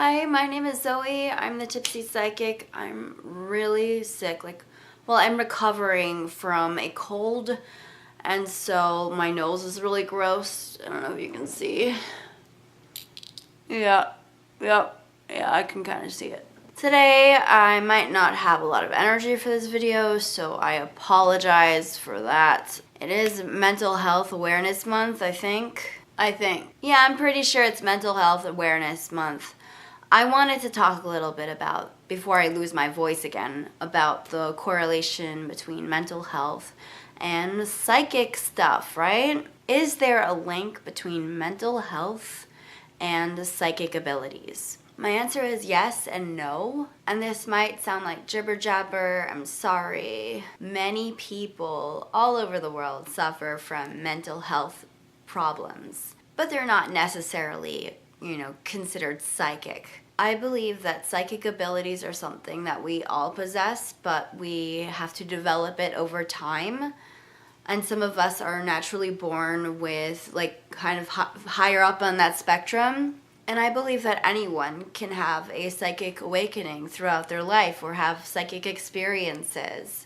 Hi, my name is Zoe. I'm the Tipsy Psychic. I'm really sick. I'm recovering from a cold, and so my nose is really gross. I don't know if you can see. Yeah, I can kind of see it. Today, I might not have a lot of energy for this video, so I apologize for that. It is Mental Health Awareness Month, I think. Yeah, I'm pretty sure it's Mental Health Awareness Month. I wanted to talk a little bit about, before I lose my voice again, about the correlation between mental health and psychic stuff, right? Is there a link between mental health and psychic abilities? My answer is yes and no, and this might sound like jibber jabber, I'm sorry. Many people all over the world suffer from mental health problems, but they're not necessarily, considered psychic. I believe that psychic abilities are something that we all possess, but we have to develop it over time. And some of us are naturally born with, kind of higher up on that spectrum. And I believe that anyone can have a psychic awakening throughout their life or have psychic experiences.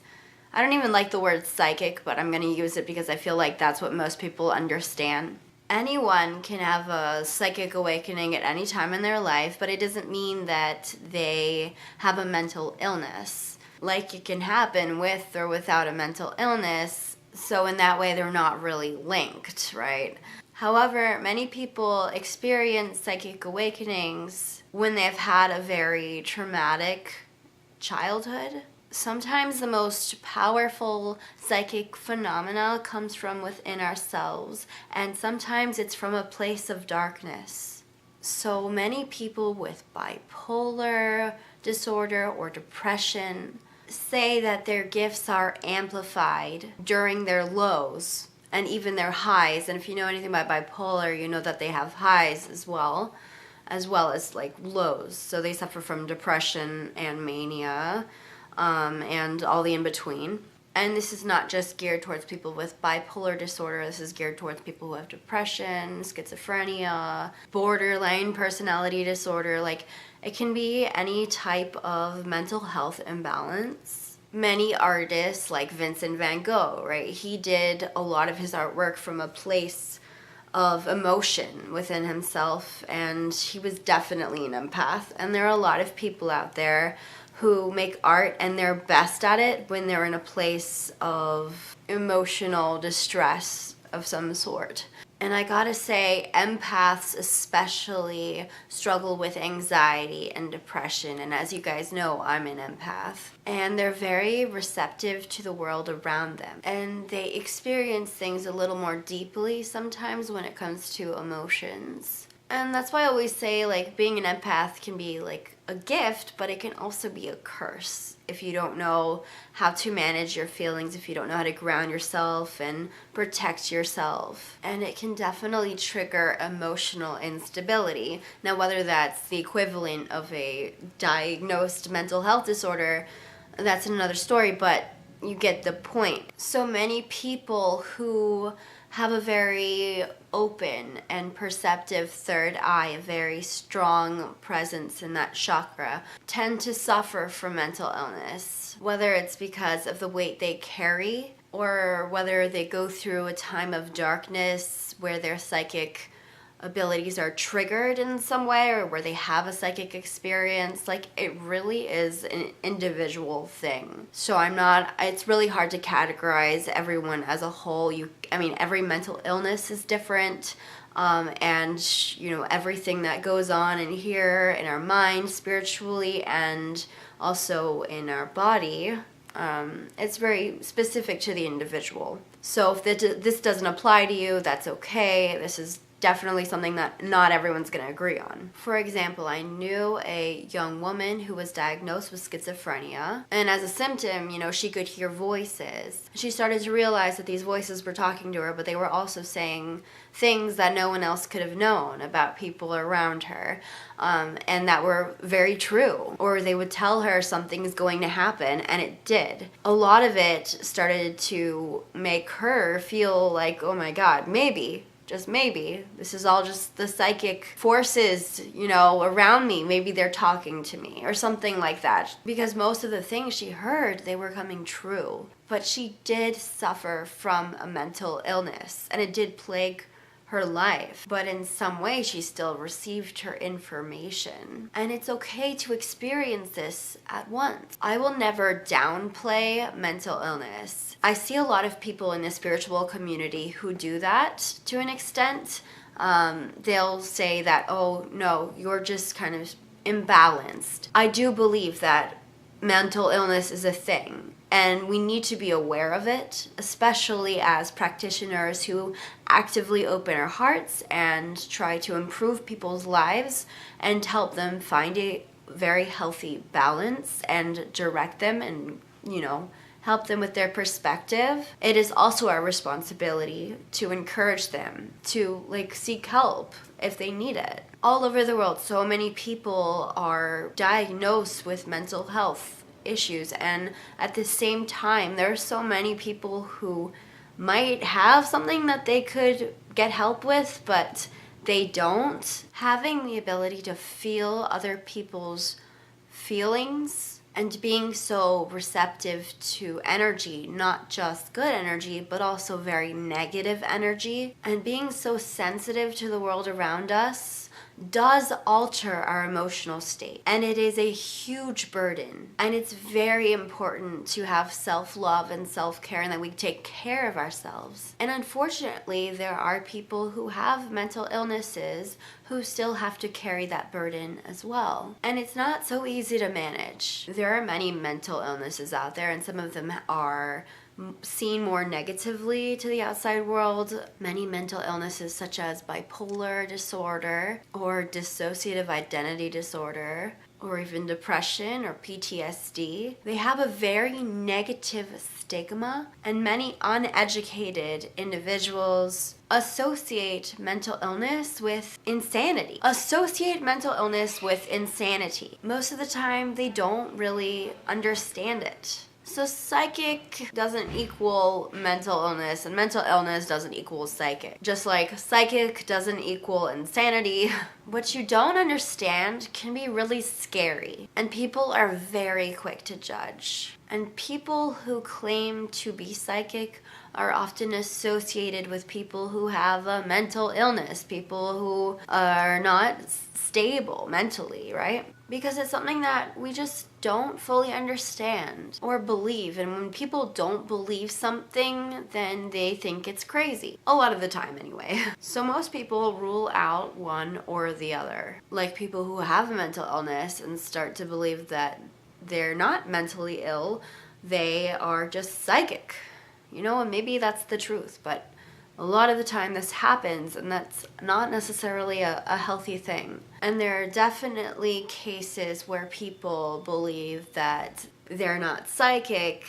I don't even like the word psychic, but I'm going to use it because I feel like that's what most people understand. Anyone can have a psychic awakening at any time in their life, but it doesn't mean that they have a mental illness. Like, it can happen with or without a mental illness, so in that way they're not really linked, right? However, many people experience psychic awakenings when they've had a very traumatic childhood. Sometimes the most powerful psychic phenomena comes from within ourselves, and sometimes it's from a place of darkness. So many people with bipolar disorder or depression say that their gifts are amplified during their lows and even their highs. And if you know anything about bipolar, you know that they have highs as well as lows. So they suffer from depression and mania. And all the in-between. And this is not just geared towards people with bipolar disorder. This is geared towards people who have depression, schizophrenia, borderline personality disorder. It can be any type of mental health imbalance. Many artists, like Vincent van Gogh, right? He did a lot of his artwork from a place of emotion within himself, and he was definitely an empath. And there are a lot of people out there who make art and they're best at it when they're in a place of emotional distress of some sort. And I gotta say, empaths especially struggle with anxiety and depression. And as you guys know, I'm an empath. And they're very receptive to the world around them. And they experience things a little more deeply sometimes when it comes to emotions. And that's why I always say, being an empath can be, a gift, but it can also be a curse if you don't know how to manage your feelings, if you don't know how to ground yourself and protect yourself. And it can definitely trigger emotional instability. Now, whether that's the equivalent of a diagnosed mental health disorder, that's another story, but you get the point. So many people who have a very open and perceptive third eye, a very strong presence in that chakra, tend to suffer from mental illness, whether it's because of the weight they carry or whether they go through a time of darkness where their psychic abilities are triggered in some way or where they have a psychic experience. It really is an individual thing. So it's really hard to categorize everyone as a whole. Every mental illness is different. And everything that goes on in here, in our mind, spiritually, and also in our body, it's very specific to the individual. So if this doesn't apply to you, that's okay. This is definitely something that not everyone's going to agree on. For example, I knew a young woman who was diagnosed with schizophrenia, and as a symptom, she could hear voices. She started to realize that these voices were talking to her, but they were also saying things that no one else could have known about people around her, and that were very true. Or they would tell her something is going to happen, and it did. A lot of it started to make her feel like, oh my God, maybe just maybe, this is all just the psychic forces, you know, around me. Maybe they're talking to me or something like that. Because most of the things she heard, they were coming true. But she did suffer from a mental illness, and it did plague her life, but in some way she still received her information. And it's okay to experience this at once. I will never downplay mental illness. I see a lot of people in the spiritual community who do that to an extent. They'll say that, oh no, you're just kind of imbalanced. I do believe that mental illness is a thing, and we need to be aware of it, especially as practitioners who actively open our hearts and try to improve people's lives and help them find a very healthy balance and direct them and, you know, help them with their perspective. It is also our responsibility to encourage them to seek help if they need it. All over the world, so many people are diagnosed with mental health issues, and at the same time there are so many people who might have something that they could get help with, but they don't. Having the ability to feel other people's feelings and being so receptive to energy, not just good energy, but also very negative energy, and being so sensitive to the world around us does alter our emotional state. And it is a huge burden. And it's very important to have self-love and self-care, and that we take care of ourselves. And unfortunately, there are people who have mental illnesses who still have to carry that burden as well. And it's not so easy to manage. There are many mental illnesses out there, and some of them are seen more negatively to the outside world. Many mental illnesses such as bipolar disorder or dissociative identity disorder or even depression or PTSD, they have a very negative stigma, and many uneducated individuals associate mental illness with insanity. Most of the time they don't really understand it. So psychic doesn't equal mental illness, and mental illness doesn't equal psychic. Just like psychic doesn't equal insanity. What you don't understand can be really scary, and people are very quick to judge. And people who claim to be psychic are often associated with people who have a mental illness, people who are not stable mentally, right? Because it's something that we just don't fully understand or believe. And when people don't believe something, then they think it's crazy. A lot of the time anyway. So most people rule out one or the other. Like people who have a mental illness and start to believe that they're not mentally ill, they are just psychic. You know, and maybe that's the truth, but a lot of the time this happens, and that's not necessarily a healthy thing. And there are definitely cases where people believe that they're not psychic,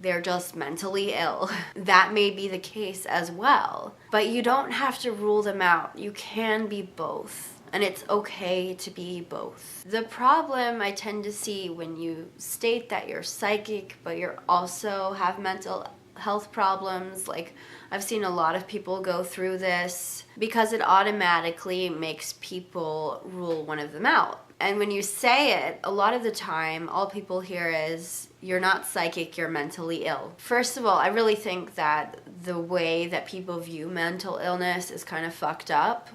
they're just mentally ill. That may be the case as well. But you don't have to rule them out. You can be both. And it's okay to be both. The problem I tend to see when you state that you're psychic, but you also have mental health problems, like I've seen a lot of people go through this, because it automatically makes people rule one of them out. And when you say it, a lot of the time, all people hear is, you're not psychic, you're mentally ill. First of all, I really think that the way that people view mental illness is kind of fucked up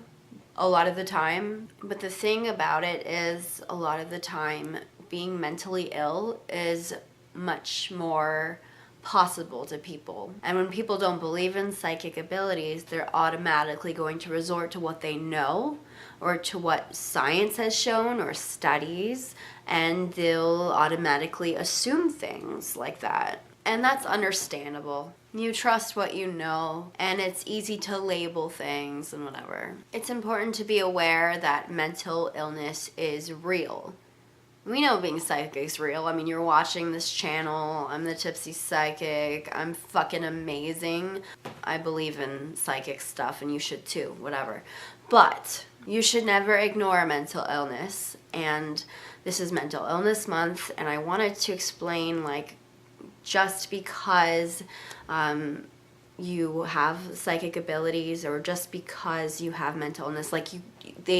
a lot of the time. But the thing about it is, a lot of the time, being mentally ill is much more possible to people. And when people don't believe in psychic abilities, they're automatically going to resort to what they know or to what science has shown or studies, and they'll automatically assume things like that. And that's understandable. You trust what you know, and it's easy to label things and whatever. It's important to be aware that mental illness is real. We know being psychic is real. I mean, you're watching this channel. I'm the Tipsy Psychic. I'm fucking amazing. I believe in psychic stuff, and you should too, whatever. But you should never ignore mental illness. And this is Mental Illness Month, and I wanted to explain, just because you have psychic abilities or just because you have mental illness. Like you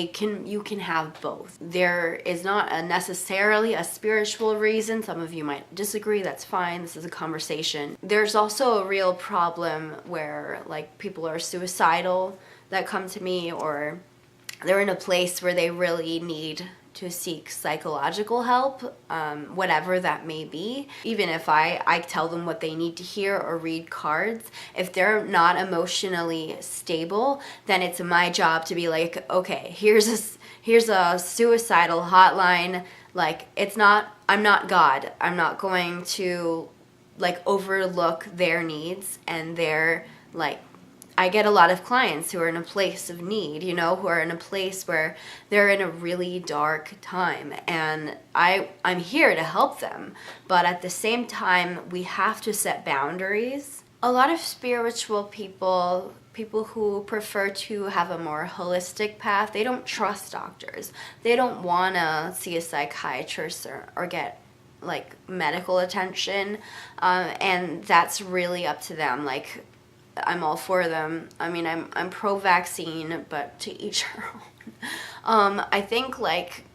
can have both. There is not necessarily a spiritual reason. Some of you might disagree. That's fine. This is a conversation. There's also a real problem where like people are suicidal that come to me, or they're in a place where they really need to seek psychological help, whatever that may be. Even if I tell them what they need to hear or read cards, if they're not emotionally stable, then it's my job to be like, okay, here's a suicidal hotline. Like, I'm not God. I'm not going to like overlook their needs and their like, I get a lot of clients who are in a place of need, you know, who are in a place where they're in a really dark time, and I'm here to help them. But at the same time, we have to set boundaries. A lot of spiritual people who prefer to have a more holistic path, they don't trust doctors. They don't want to see a psychiatrist or get like medical attention, and that's really up to them. Like, I'm all for them. I mean, I'm pro-vaccine, but to each her own. I think like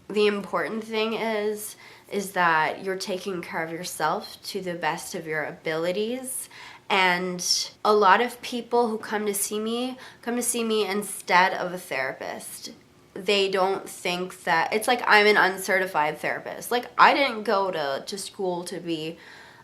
the important thing is that you're taking care of yourself to the best of your abilities. And a lot of people who come to see me instead of a therapist. They don't think that it's like I'm an uncertified therapist. Like, I didn't go to school to be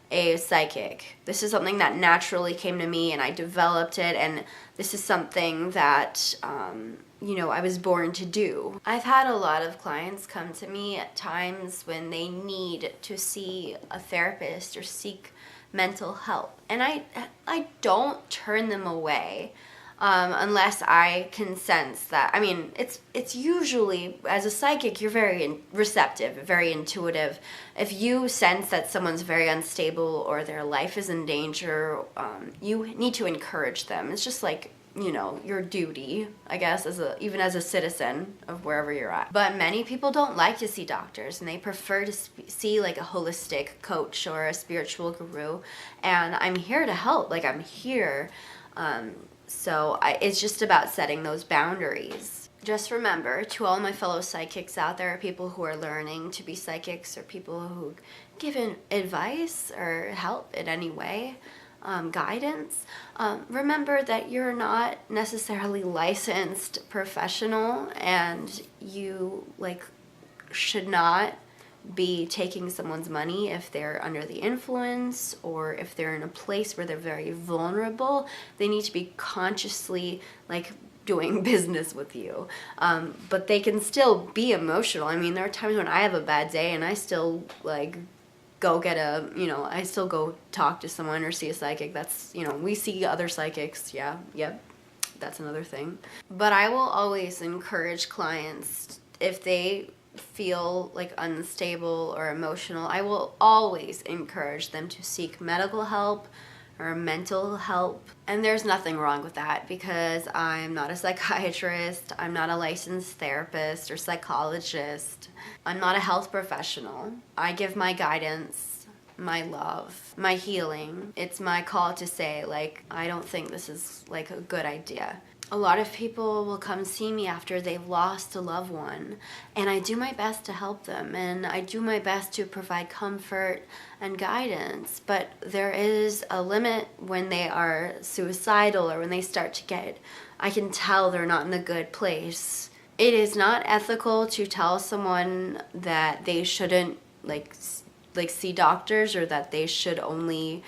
a psychic. This is something that naturally came to me, and I developed it, and this is something that I was born to do. I've had a lot of clients come to me at times when they need to see a therapist or seek mental help, and I don't turn them away. Unless I can sense that. I mean, it's usually, as a psychic, you're very receptive, very intuitive. If you sense that someone's very unstable or their life is in danger, you need to encourage them. It's just like, your duty, I guess, even as a citizen of wherever you're at. But many people don't like to see doctors, and they prefer to see like a holistic coach or a spiritual guru. And I'm here to help. Like, I'm here. So it's just about setting those boundaries. Just remember, to all my fellow psychics out there, people who are learning to be psychics or people who give advice or help in any way, guidance, remember that you're not necessarily licensed professional, and you should not be taking someone's money if they're under the influence or if they're in a place where they're very vulnerable. They need to be consciously doing business with you, but they can still be emotional. I mean, there are times when I have a bad day and I still go get I still go talk to someone or see a psychic. That's, we see other psychics. Yep, that's another thing. But I will always encourage clients, if they feel unstable or emotional, I will always encourage them to seek medical help or mental help. And there's nothing wrong with that, because I'm not a psychiatrist, I'm not a licensed therapist or psychologist, I'm not a health professional. I give my guidance, my love, my healing. It's my call to say, I don't think this is a good idea. A lot of people will come see me after they've lost a loved one, and I do my best to help them, and I do my best to provide comfort and guidance, but there is a limit when they are suicidal or when they start to I can tell they're not in a good place. It is not ethical to tell someone that they shouldn't see doctors, or that they should only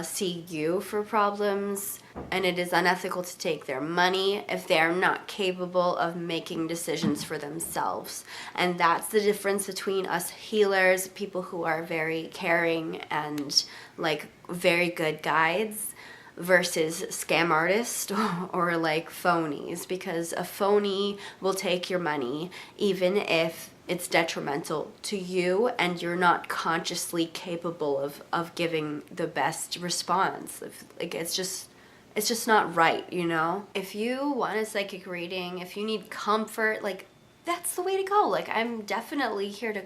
see you for problems, and it is unethical to take their money if they're not capable of making decisions for themselves. And that's the difference between us healers, people who are very caring and very good guides, versus scam artists or phonies, because a phony will take your money even if it's detrimental to you and you're not consciously capable of giving the best response. It's just not right, If you want a psychic reading, if you need comfort, that's the way to go. I'm definitely here to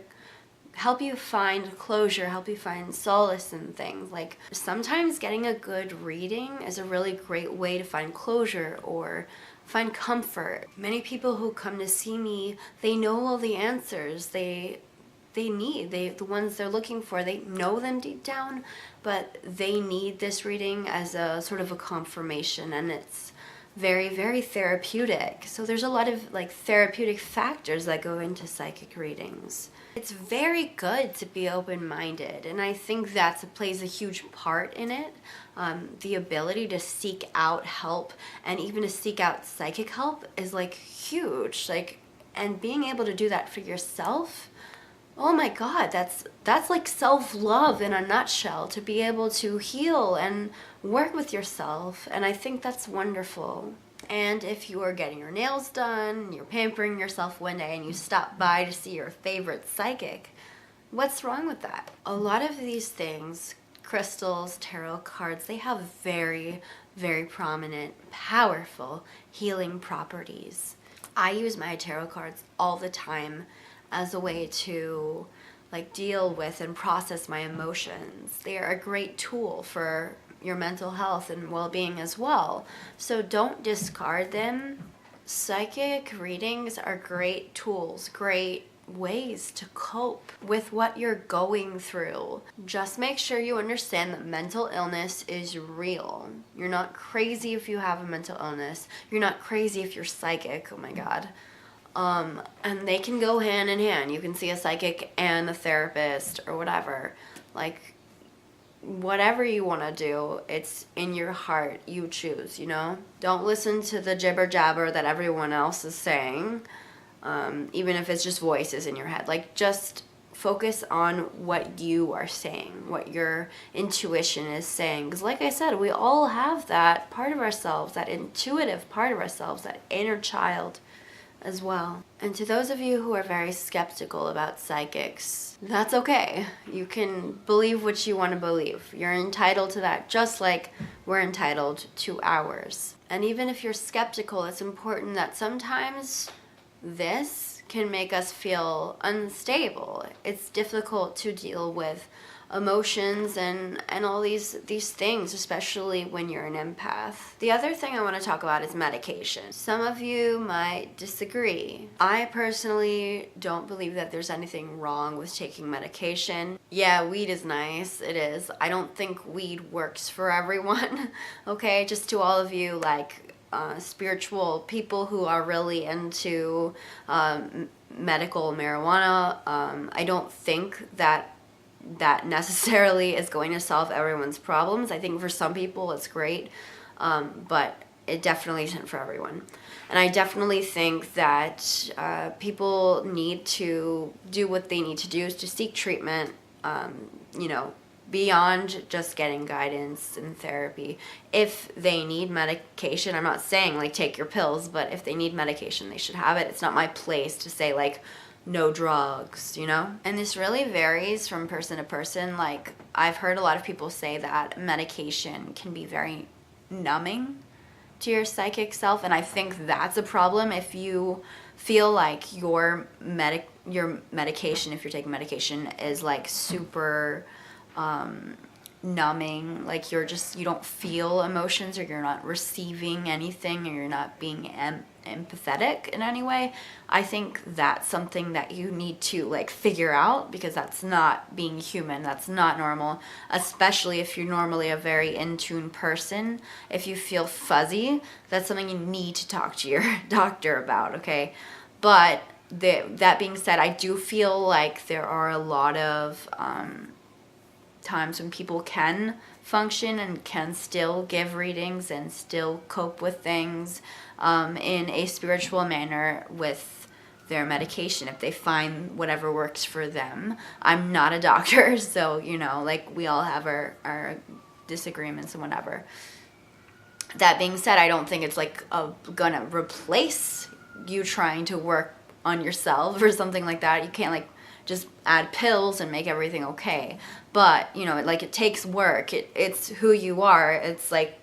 help you find closure, help you find solace in things. Like sometimes getting a good reading is a really great way to find closure or find comfort. Many people who come to see me, they know all the answers they need, the ones they're looking for. They know them deep down, but they need this reading as a sort of a confirmation, and it's very, very therapeutic. So there's a lot of like therapeutic factors that go into psychic readings. It's very good to be open-minded, and I think that plays a huge part in it. The ability to seek out help and even to seek out psychic help is like huge. Like, and being able to do that for yourself, oh my God, that's like self-love in a nutshell, to be able to heal and work with yourself. And I think that's wonderful. And if you are getting your nails done, you're pampering yourself one day and you stop by to see your favorite psychic, what's wrong with that? A lot of these things, crystals, tarot cards, they have very, very prominent, powerful healing properties. I use my tarot cards all the time as a way to like deal with and process my emotions. They are a great tool for your mental health and well-being as well. So don't discard them. Psychic readings are great tools, great ways to cope with what you're going through. Just make sure you understand that mental illness is real. You're not crazy if you have a mental illness. You're not crazy if you're psychic. Oh my God. And they can go hand in hand. You can see a psychic and a therapist or whatever. Like, whatever you want to do, it's in your heart. You choose, you know? Don't listen to the jibber jabber that everyone else is saying, even if it's just voices in your head. Like, just focus on what you are saying, what your intuition is saying. Because like I said, we all have that part of ourselves, that intuitive part of ourselves, that inner child as well. And to those of you who are very skeptical about psychics, that's okay. You can believe what you want to believe. You're entitled to that, just like we're entitled to ours. And even if you're skeptical, it's important that sometimes this can make us feel unstable. It's difficult to deal with emotions and all these things, especially when you're an empath. The other thing I want to talk about is medication. Some of you might disagree. I personally don't believe that there's anything wrong with taking medication. Yeah, weed is nice. It is. I don't think weed works for everyone. Okay, just to all of you like spiritual people who are really into medical marijuana, I don't think that necessarily is going to solve everyone's problems. I think for some people it's great, but it definitely isn't for everyone. And I definitely think that people need to do what they need to do to seek treatment, you know, beyond just getting guidance and therapy. If they need medication, I'm not saying like take your pills, but if they need medication, they should have it. It's not my place to say like, no drugs, you know? And this really varies from person to person. Like, I've heard a lot of people say that medication can be very numbing to your psychic self, and I think that's a problem. If you feel like your medication, if you're taking medication, is like super numbing, like you don't feel emotions, or you're not receiving anything, or you're not being empathetic in any way, I think that's something that you need to like figure out, because that's not being human. That's not normal, especially if you're normally a very in-tune person. If you feel fuzzy, that's something you need to talk to your doctor about, okay? But that being said, I do feel like there are a lot of times when people can function and can still give readings and still cope with things in a spiritual manner with their medication, if they find whatever works for them. I'm not a doctor, so, you know, like, we all have our disagreements and whatever. That being said, I don't think it's like gonna replace you trying to work on yourself or something like that. You can't like just add pills and make everything okay. But, you know, like, it takes work. It's who you are. It's like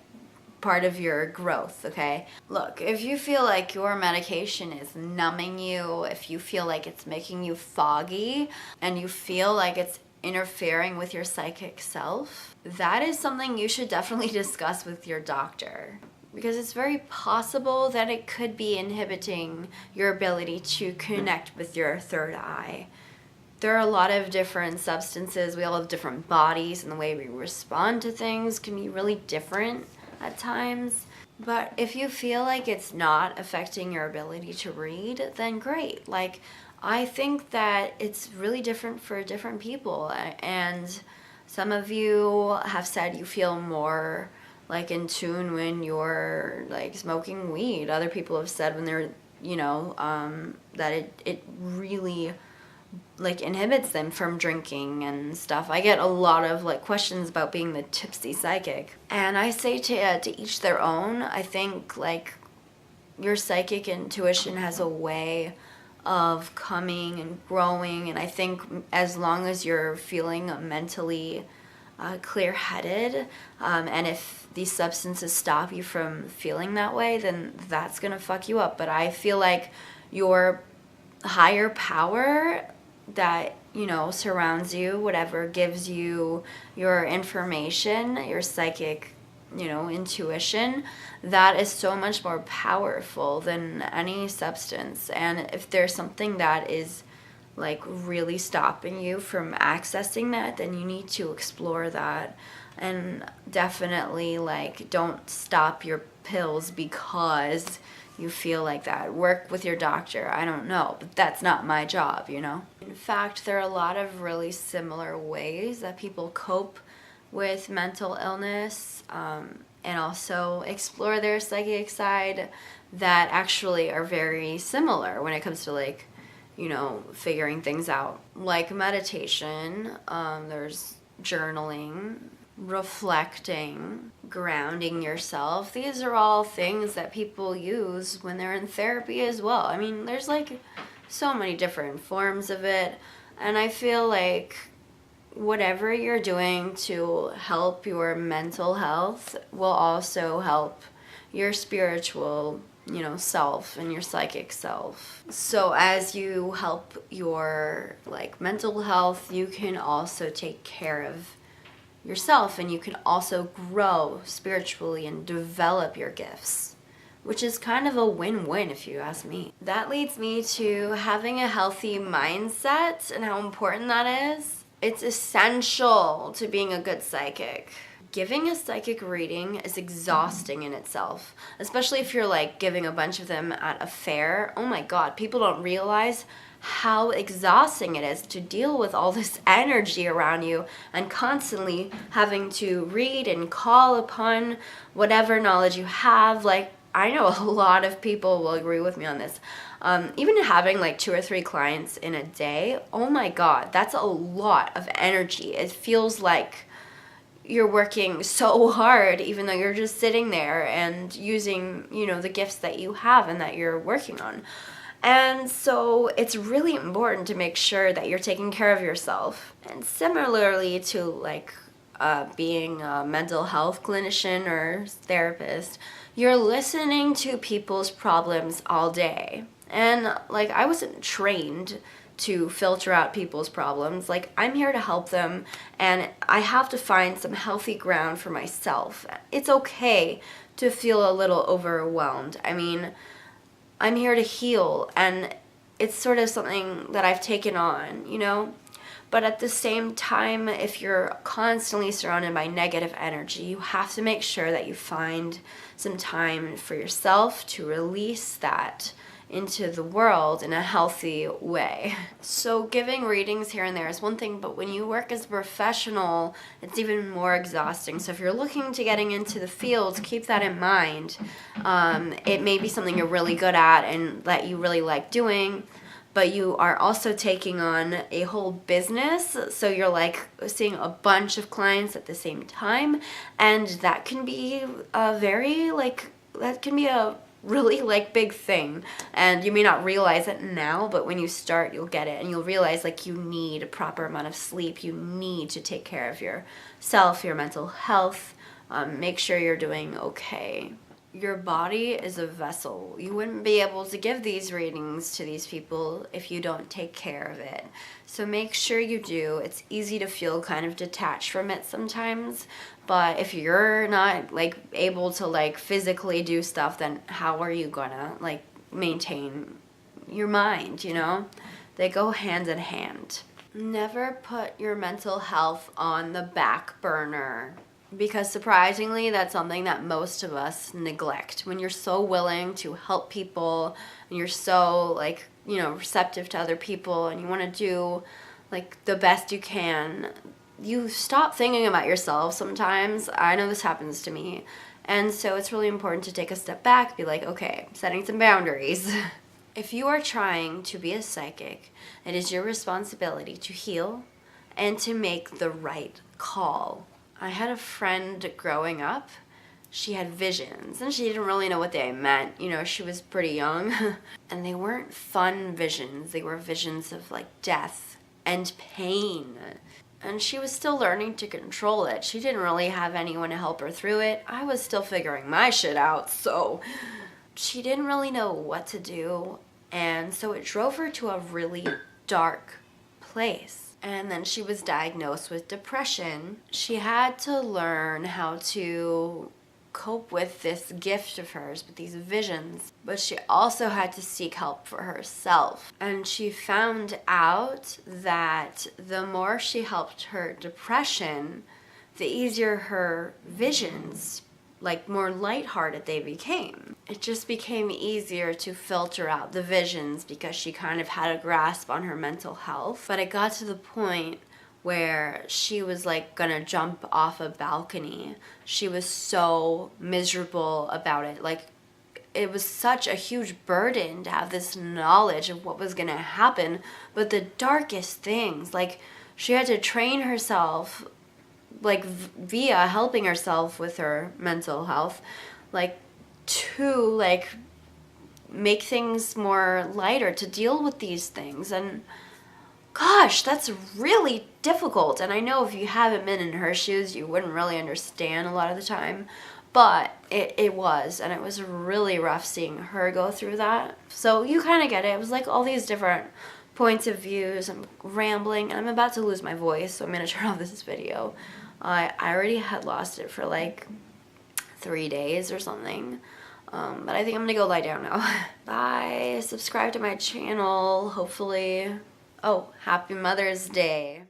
part of your growth, okay? Look, if you feel like your medication is numbing you, if you feel like it's making you foggy, and you feel like it's interfering with your psychic self, that is something you should definitely discuss with your doctor. Because it's very possible that it could be inhibiting your ability to connect with your third eye. There are a lot of different substances. We all have different bodies, and the way we respond to things can be really different at times. But if you feel like it's not affecting your ability to read, then great. Like, I think that it's really different for different people. And some of you have said you feel more like in tune when you're like smoking weed. Other people have said when they're, that it really like inhibits them from drinking and stuff. I get a lot of like questions about being the tipsy psychic, and I say to each their own. I think like your psychic intuition has a way of coming and growing, and I think as long as you're feeling mentally clear-headed, and if these substances stop you from feeling that way, then that's gonna fuck you up. But I feel like your higher power that surrounds you, whatever gives you your information, your psychic intuition, that is so much more powerful than any substance. And if there's something that is like really stopping you from accessing that, then you need to explore that. And definitely like don't stop your pills because you feel like that. Work with your doctor. I don't know, but that's not my job, In fact, there are a lot of really similar ways that people cope with mental illness, and also explore their psychic side, that actually are very similar when it comes to like, figuring things out. Like meditation, there's journaling, reflecting, grounding yourself. These are all things that people use when they're in therapy as well. I mean, there's like so many different forms of it, and I feel like whatever you're doing to help your mental health will also help your spiritual self and your psychic self. So as you help your like mental health, you can also take care of yourself, and you can also grow spiritually and develop your gifts, which is kind of a win-win if you ask me. That leads me to having a healthy mindset and how important that is. It's essential to being a good psychic. Giving a psychic reading is exhausting in itself, especially if you're like giving a bunch of them at a fair. Oh my God, people don't realize how exhausting it is to deal with all this energy around you and constantly having to read and call upon whatever knowledge you have. Like, I know a lot of people will agree with me on this. Even having like 2 or 3 clients in a day, oh my God, that's a lot of energy. It feels like you're working so hard, even though you're just sitting there and using, the gifts that you have and that you're working on. And so it's really important to make sure that you're taking care of yourself. And similarly to like being a mental health clinician or therapist, you're listening to people's problems all day. And like, I wasn't trained to filter out people's problems. Like, I'm here to help them, and I have to find some healthy ground for myself. It's okay to feel a little overwhelmed. I mean, I'm here to heal, and it's sort of something that I've taken on, But at the same time, if you're constantly surrounded by negative energy, you have to make sure that you find some time for yourself to release that into the world in a healthy way. So giving readings here and there is one thing, but when you work as a professional, it's even more exhausting. So if you're looking to getting into the field, keep that in mind. It may be something you're really good at and that you really like doing, but you are also taking on a whole business. So you're like seeing a bunch of clients at the same time, and that can be a really like big thing, and you may not realize it now, but when you start you'll get it, and you'll realize like you need a proper amount of sleep. You need to take care of yourself, your mental health, Make sure you're doing okay. Your body is a vessel. You wouldn't be able to give these readings to these people if you don't take care of it. So make sure you do. It's easy to feel kind of detached from it sometimes, but if you're not like able to like physically do stuff, then how are you gonna like maintain your mind, you know? They go hand in hand. Never put your mental health on the back burner, because surprisingly, that's something that most of us neglect. When you're so willing to help people and you're so like, you know, receptive to other people and you want to do like the best you can, you stop thinking about yourself sometimes. I know this happens to me. And so it's really important to take a step back, be like, okay, setting some boundaries. If you are trying to be a psychic, it is your responsibility to heal and to make the right call. I had a friend growing up. She had visions, and she didn't really know what they meant. You know, she was pretty young. And they weren't fun visions. They were visions of, like, death and pain. And she was still learning to control it. She didn't really have anyone to help her through it. I was still figuring my shit out, so she didn't really know what to do. And so it drove her to a really dark place. And then she was diagnosed with depression. She had to learn how to cope with this gift of hers, with these visions. But she also had to seek help for herself. And she found out that the more she helped her depression, the easier her visions, like more lighthearted they became. It just became easier to filter out the visions because she kind of had a grasp on her mental health. But it got to the point where she was like gonna jump off a balcony. She was so miserable about it. Like, it was such a huge burden to have this knowledge of what was gonna happen. But the darkest things, like, she had to train herself, like, via helping herself with her mental health, like, to, like, make things more lighter, to deal with these things. And gosh, that's really difficult. And I know if you haven't been in her shoes, you wouldn't really understand a lot of the time. But it was, and it was really rough seeing her go through that. So you kind of get it. It was like all these different points of views. I'm rambling, and I'm about to lose my voice, so I'm going to turn off this video. I already had lost it for like 3 days or something. But I think I'm going to go lie down now. Bye. Subscribe to my channel, hopefully. Oh, happy Mother's Day.